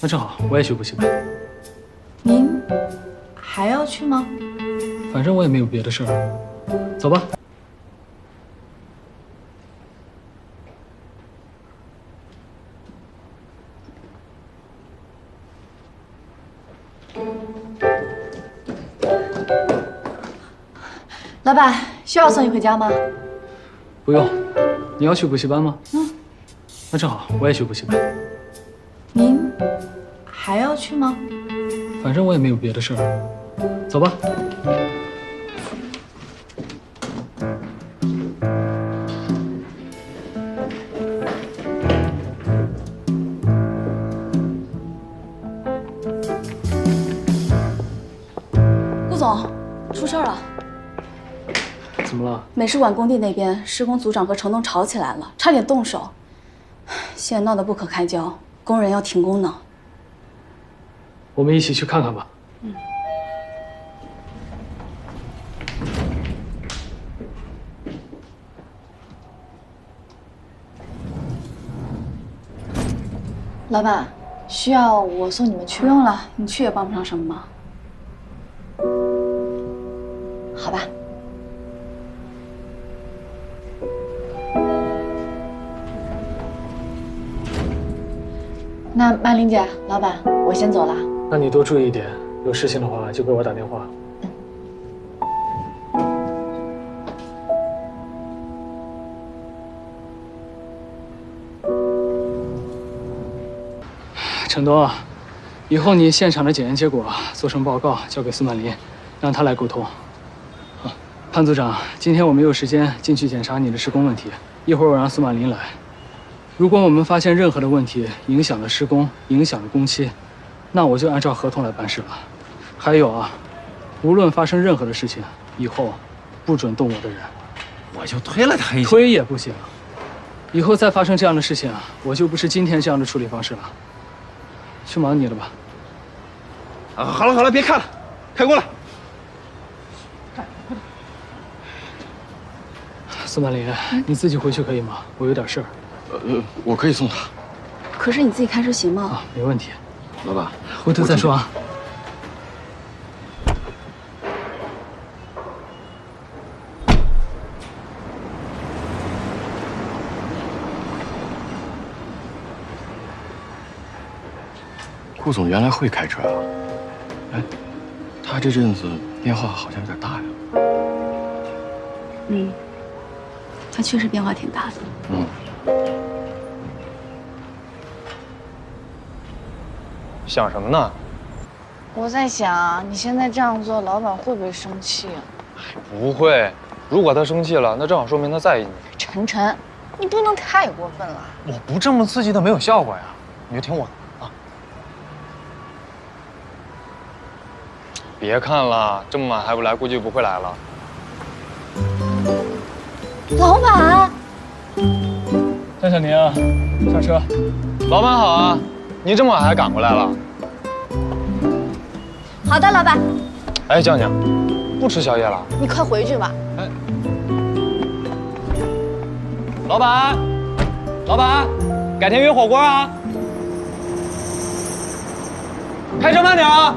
那正好，我也去补习班。您还要去吗？反正我也没有别的事儿，走吧。老板，需要送你回家吗？不用，你要去补习班吗？那正好，我也去补习班。您还要去吗？反正我也没有别的事儿，走吧。顾总，出事了！怎么了？美术馆工地那边，施工组长和程东吵起来了，差点动手，现在闹得不可开交，工人要停工呢。我们一起去看看吧。老板，需要我送你们去？不用了，你去也帮不上什么忙。好吧。那曼玲姐，老板，我先走了。那你多注意一点，有事情的话就给我打电话。程东，以后你现场的检验结果做成报告交给司马林，让他来沟通。潘组长，今天我没有时间进去检查你的施工问题，一会儿我让司马林来。如果我们发现任何的问题影响了施工，影响了工期，那我就按照合同来办事了。还有啊，无论发生任何的事情，以后不准动我的人。我就推了他一下。推也不行。以后再发生这样的事情，我就不是今天这样的处理方式了。去忙你的吧。好了好了，别看了，开工了。司马林，你自己回去可以吗？我有点事儿。我可以送他。可是你自己开车行吗？啊，没问题。老板，回头再说啊。顾总原来会开车啊？哎，他这阵子变化好像有点大呀。嗯，他确实变化挺大的。想什么呢？我在想，你现在这样做，老板会不会生气啊？不会，如果他生气了，那正好说明他在意你。晨晨，你不能太过分了。我不这么刺激他没有效果呀，你就听我的啊。别看了，这么晚还不来，估计不会来了。老板，张小宁，上车。老板好啊，你这么晚还赶过来了？好的，老板。哎，酱酱，不吃宵夜了？你快回去吧。哎，老板，老板，改天约火锅啊！开车慢点啊！